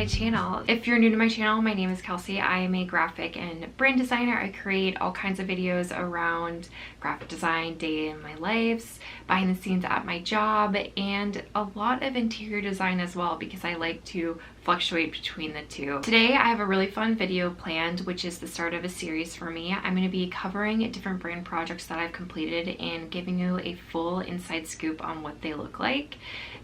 my channel. If you're new to my channel, my name is Kelsey. I am a graphic and brand designer. I create all kinds of videos around graphic design, day in my lives, behind the scenes at my job, and a lot of interior design as well because I like to fluctuate between the two. Today I have a really fun video planned, which is the start of a series for me. I'm going to be covering different brand projects that I've completed and giving you a full inside scoop on what they look like.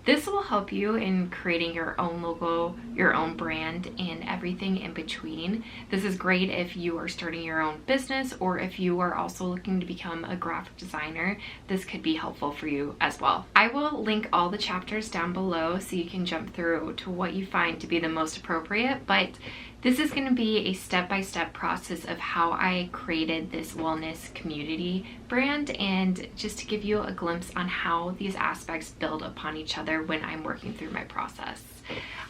This will help you in creating your own logo, your own brand, and everything in between. This is great if you are starting your own business or if you are also looking to become a graphic designer. This could be helpful for you as well. I will link all the chapters down below so you can jump through to what you find to be the most appropriate, but this is going to be a step-by-step process of how I created this wellness community brand, and just to give you a glimpse on how these aspects build upon each other when I'm working through my process.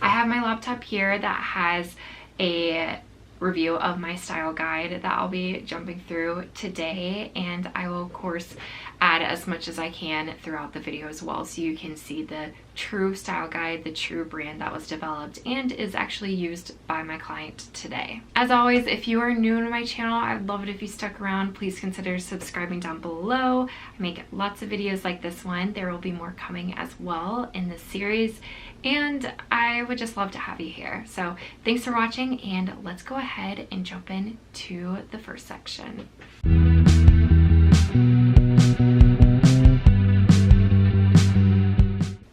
I have my laptop here that has a review of my style guide that I'll be jumping through today, and I will of course add as much as I can throughout the video as well so you can see the true style guide, the true brand that was developed and is actually used by my client today. As always, if you are new to my channel, I'd love it if you stuck around. Please consider subscribing down below. I make lots of videos like this one. There will be more coming as well in this series, and I would just love to have you here. So thanks for watching, and let's go ahead and jump into the first section.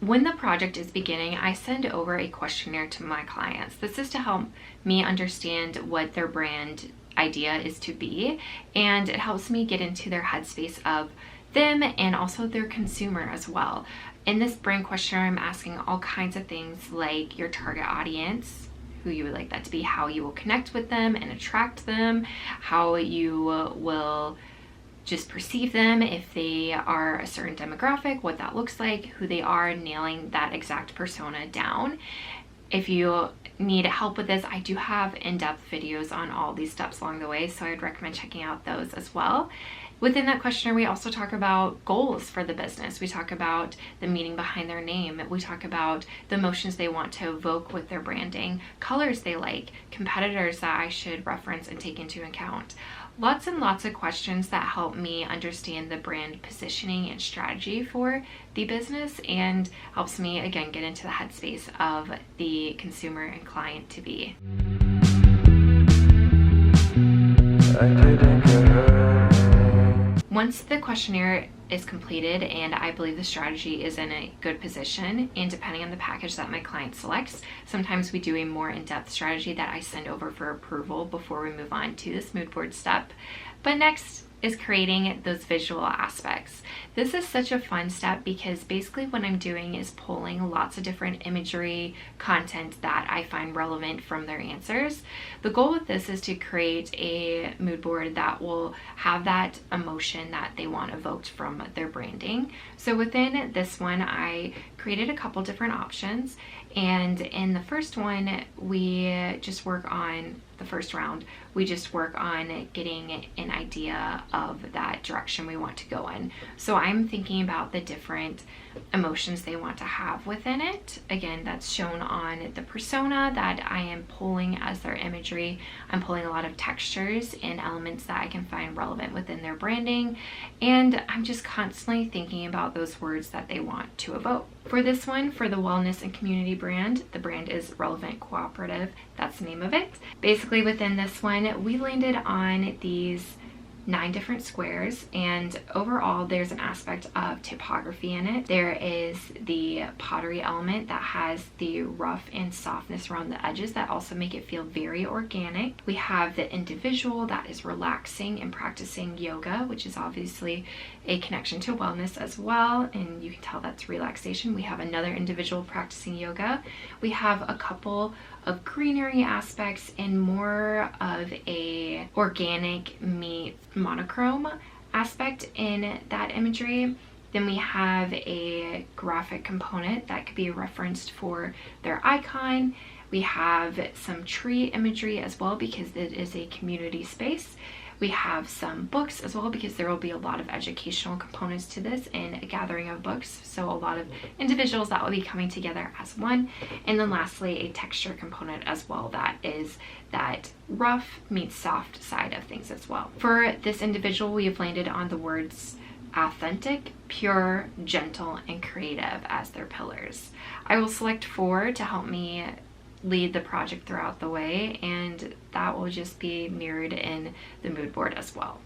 When the project is beginning, I send over a questionnaire to my clients. This is to help me understand what their brand idea is to be, and it helps me get into their headspace of them and also their consumer as well. In this brand questionnaire, I'm asking all kinds of things like your target audience, who you would like that to be, how you will connect with them and attract them, how you will just perceive them if they are a certain demographic, what that looks like, who they are, nailing that exact persona down. If you need help with this, I do have in-depth videos on all these steps along the way, so I'd recommend checking out those as well. Within that questionnaire, we also talk about goals for the business. We talk about the meaning behind their name. We talk about the emotions they want to evoke with their branding, colors they like, competitors that I should reference and take into account. Lots and lots of questions that help me understand the brand positioning and strategy for the business, and helps me again get into the headspace of the consumer and client to be. Once the questionnaire is completed and I believe the strategy is in a good position, and depending on the package that my client selects, sometimes we do a more in-depth strategy that I send over for approval before we move on to this mood board step. But next is creating those visual aspects. This is such a fun step because basically what I'm doing is pulling lots of different imagery content that I find relevant from their answers. The goal with this is to create a mood board that will have that emotion that they want evoked from their branding. So within this one, I created a couple different options, and in the first one, we just work on the first round. We just work on getting an idea of that direction we want to go in. So I'm thinking about the different emotions they want to have within it. Again, that's shown on the persona that I am pulling as their imagery. I'm pulling a lot of textures and elements that I can find relevant within their branding, and I'm just constantly thinking about those words that they want to evoke. For this one, for the wellness and community brand, the brand is Relevant Cooperative. That's the name of it. Basically within this one, we landed on these 9 different squares, and overall there's an aspect of typography in it. There is the pottery element that has the rough and softness around the edges that also make it feel very organic. We have the individual that is relaxing and practicing yoga, which is obviously a connection to wellness as well, and you can tell that's relaxation. We have another individual practicing yoga. We have a couple of greenery aspects and more of a organic meets monochrome aspect in that imagery. Then we have a graphic component that could be referenced for their icon. We have some tree imagery as well because it is a community space. We have some books as well, because there will be a lot of educational components to this and a gathering of books. So a lot of individuals that will be coming together as one. And then lastly, a texture component as well, that is that rough meets soft side of things as well. For this individual, we have landed on the words authentic, pure, gentle, and creative as their pillars. I will select 4 to help me lead the project throughout the way, and that will just be mirrored in the mood board as well.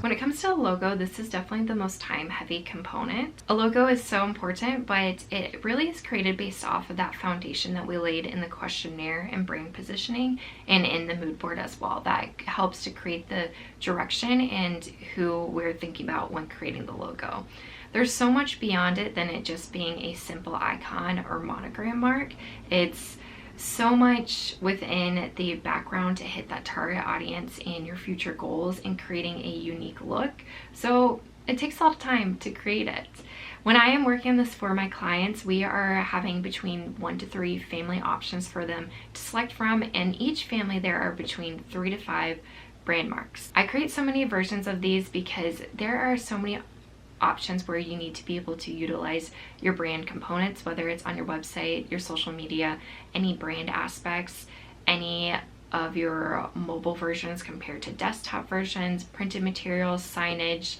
When it comes to a logo, this is definitely the most time-heavy component. A logo is so important, but it really is created based off of that foundation that we laid in the questionnaire and brand positioning and in the mood board as well. That helps to create the direction and who we're thinking about when creating the logo. There's so much beyond it than it just being a simple icon or monogram mark. It's so much within the background to hit that target audience and your future goals and creating a unique look. So it takes a lot of time to create it. When I am working on this for my clients, we are having between 1 to 3 family options for them to select from, and each family there are between 3 to 5 brand marks. I create so many versions of these because there are so many options where you need to be able to utilize your brand components, whether it's on your website, your social media, any brand aspects, any of your mobile versions compared to desktop versions, printed materials, signage,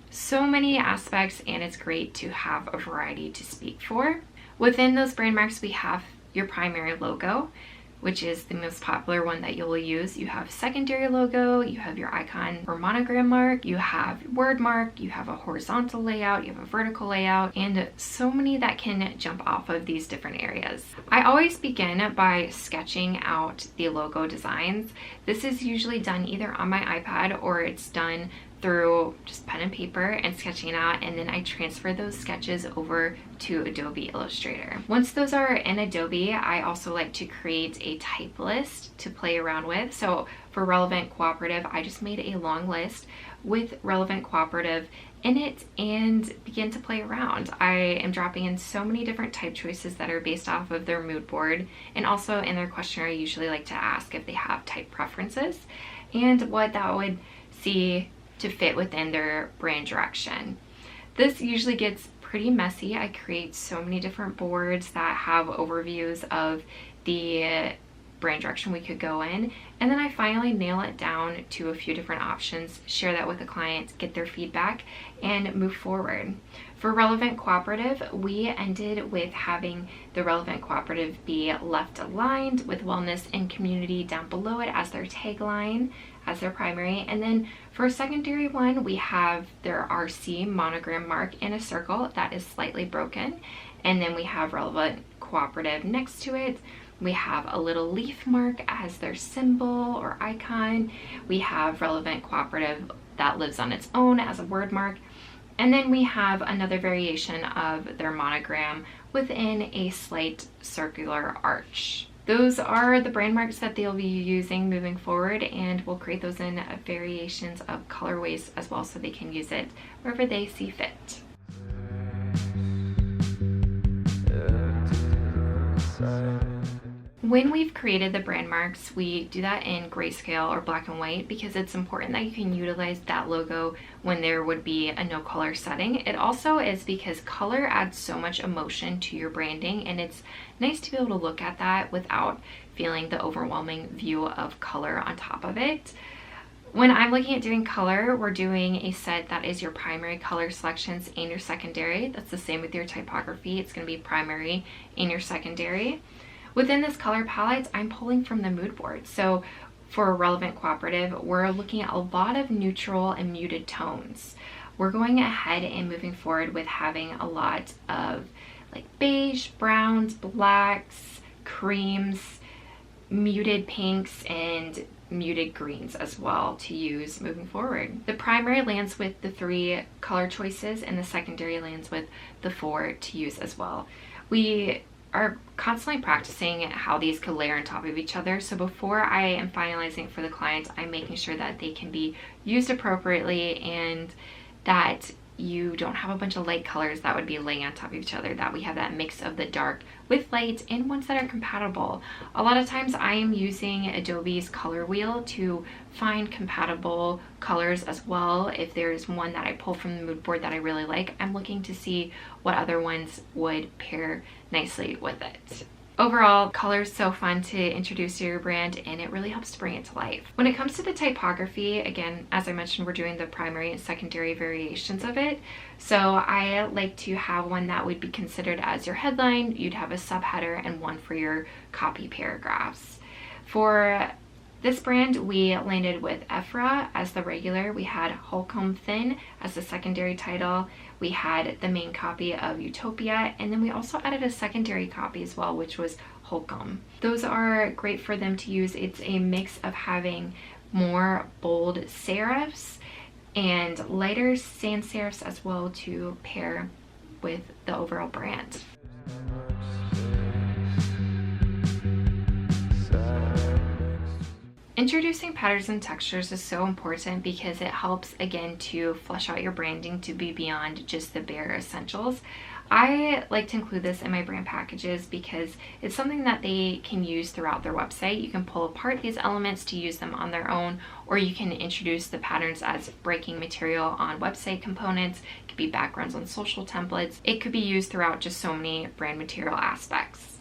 so many aspects, and it's great to have a variety to speak for. Within those brand marks, we have your primary logo, which is the most popular one that you'll use. You have secondary logo, you have your icon or monogram mark, you have word mark, you have a horizontal layout, you have a vertical layout, and so many that can jump off of these different areas. I always begin by sketching out the logo designs. This is usually done either on my iPad or it's done through just pen and paper and sketching out, and then I transfer those sketches over to Adobe Illustrator. Once those are in Adobe, I also like to create a type list to play around with. So for Relevant Cooperative, I just made a long list with Relevant Cooperative in it and begin to play around. I am dropping in so many different type choices that are based off of their mood board, and also in their questionnaire I usually like to ask if they have type preferences and what that would see to fit within their brand direction. This usually gets pretty messy. I create so many different boards that have overviews of the brand direction we could go in, and then I finally nail it down to a few different options, share that with the client, get their feedback, and move forward. For Relevant Cooperative, we ended with having the Relevant Cooperative be left aligned with wellness and community down below it as their tagline, as their primary. And then for a secondary one, we have their RC monogram mark in a circle that is slightly broken. And then we have Relevant Cooperative next to it. We have a little leaf mark as their symbol or icon. We have Relevant Cooperative that lives on its own as a word mark. And then we have another variation of their monogram within a slight circular arch. Those are the brand marks that they'll be using moving forward, and we'll create those in variations of colorways as well so they can use it wherever they see fit. When we've created the brand marks, we do that in grayscale or black and white because it's important that you can utilize that logo when there would be a no color setting. It also is because color adds so much emotion to your branding, and it's nice to be able to look at that without feeling the overwhelming view of color on top of it. When I'm looking at doing color, we're doing a set that is your primary color selections and your secondary. That's the same with your typography. It's going to be primary and your secondary. Within this color palette, I'm pulling from the mood board. So for Relevant Cooperative, we're looking at a lot of neutral and muted tones. We're going ahead and moving forward with having a lot of like beige, browns, blacks, creams, muted pinks, and muted greens as well to use moving forward. The primary lands with the 3 color choices, and the secondary lands with the 4 to use as well. We are constantly practicing how these could layer on top of each other. So before I am finalizing it for the client, I'm making sure that they can be used appropriately and that you don't have a bunch of light colors that would be laying on top of each other, that we have that mix of the dark with light and ones that are compatible. A lot of times I am using Adobe's color wheel to find compatible colors as well. If there's one that I pull from the mood board that I really like, I'm looking to see what other ones would pair nicely with it. Overall, color is so fun to introduce to your brand, and it really helps to bring it to life. When it comes to the typography, again, as I mentioned, we're doing the primary and secondary variations of it. So I like to have one that would be considered as your headline. You'd have a subheader and one for your copy paragraphs. For this brand, we landed with Ephra as the regular. We had Holcomb Thin as the secondary title. We had the main copy of Utopia, and then we also added a secondary copy as well, which was Holcomb. Those are great for them to use. It's a mix of having more bold serifs and lighter sans serifs as well to pair with the overall brand. Introducing patterns and textures is so important because it helps, again, to flesh out your branding to be beyond just the bare essentials. I like to include this in my brand packages because it's something that they can use throughout their website. You can pull apart these elements to use them on their own, or you can introduce the patterns as breaking material on website components. It could be backgrounds on social templates. It could be used throughout just so many brand material aspects.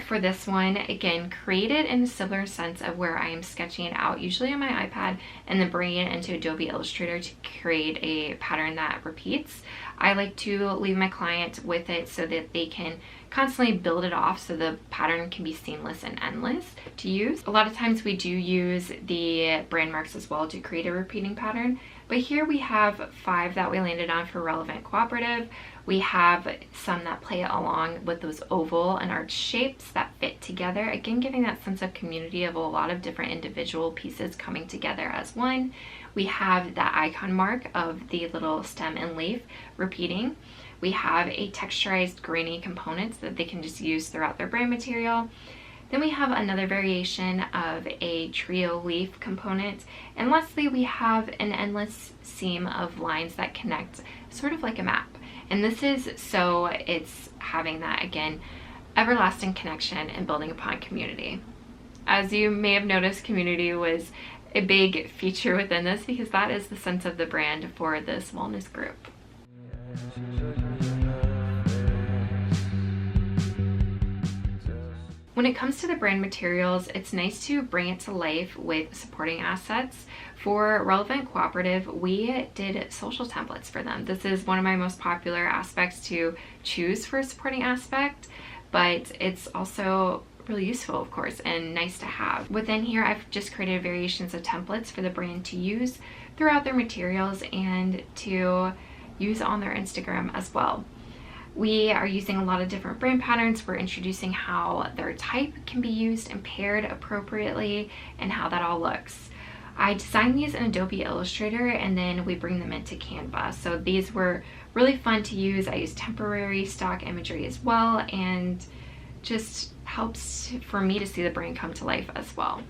For this one, again, created in a similar sense of where I am sketching it out, usually on my iPad, and then bringing it into Adobe Illustrator to create a pattern that repeats. I like to leave my client with it so that they can constantly build it off so the pattern can be seamless and endless to use. A lot of times we do use the brand marks as well to create a repeating pattern, but here we have 5 that we landed on for Relevant Cooperative. We have some that play along with those oval and arch shapes that fit together, again giving that sense of community of a lot of different individual pieces coming together as one. We have that icon mark of the little stem and leaf repeating. We have a texturized grainy components that they can just use throughout their brand material. Then we have another variation of a trio leaf component. And lastly, we have an endless seam of lines that connect, sort of like a map. And this is so it's having that, again, everlasting connection and building upon community. As you may have noticed, community was a big feature within this because that is the sense of the brand for this wellness group. When it comes to the brand materials, it's nice to bring it to life with supporting assets. For Relevant Cooperative, we did social templates for them. This is one of my most popular aspects to choose for a supporting aspect, but it's also really useful, of course, and nice to have. Within here, I've just created variations of templates for the brand to use throughout their materials and to use on their Instagram as well. We are using a lot of different brand patterns. We're introducing how their type can be used and paired appropriately and how that all looks. I designed these in Adobe Illustrator and then we bring them into Canva. So these were really fun to use. I used temporary stock imagery as well, and just helps for me to see the brand come to life as well.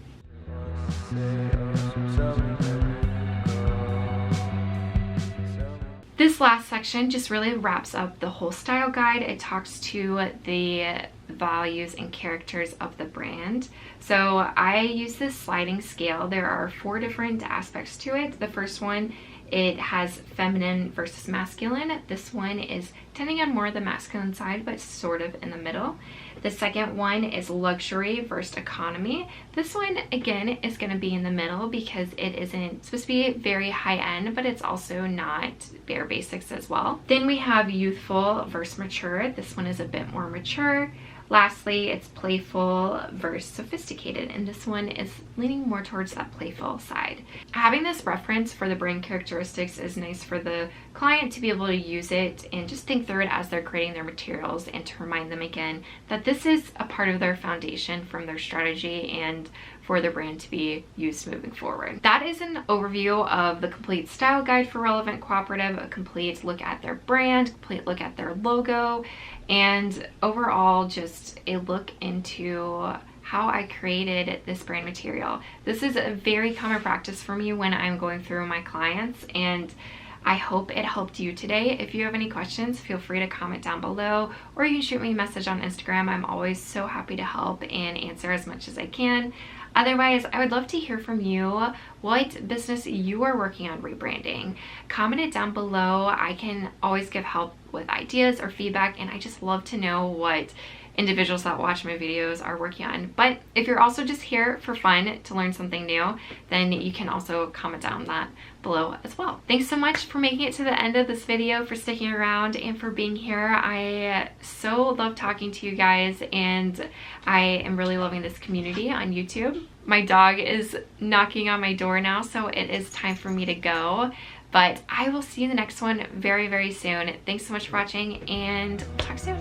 This last section just really wraps up the whole style guide. It talks to the values and characters of the brand. So I use this sliding scale. There are 4 different aspects to it. The first one, it has feminine versus masculine. This one is tending on more the masculine side, but sort of in the middle. The second one is luxury versus economy. This one, again, is going to be in the middle because it isn't supposed to be very high end, but it's also not bare basics as well. Then we have youthful versus mature. This one is a bit more mature. Lastly, it's playful versus sophisticated, and this one is leaning more towards that playful side. Having this reference for the brand characteristics is nice for the client to be able to use it and just think through it as they're creating their materials, and to remind them again that this is a part of their foundation from their strategy and for the brand to be used moving forward. That is an overview of the complete style guide for Relevant Cooperative, a complete look at their brand, complete look at their logo, and overall just a look into how I created this brand material. This is a very common practice for me when I'm going through my clients, and I hope it helped you today. If you have any questions, feel free to comment down below, or you can shoot me a message on Instagram. I'm always so happy to help and answer as much as I can. Otherwise, I would love to hear from you what business you are working on rebranding. Comment it down below. I can always give help with ideas or feedback, and I just love to know what individuals that watch my videos are working on. But if you're also just here for fun to learn something new, then you can also comment down that below as well. Thanks so much for making it to the end of this video, for sticking around, and for being here. I so love talking to you guys, and I am really loving this community on YouTube. My dog is knocking on my door now, so it is time for me to go. But I will see you in the next one very, very soon. Thanks so much for watching, and talk soon.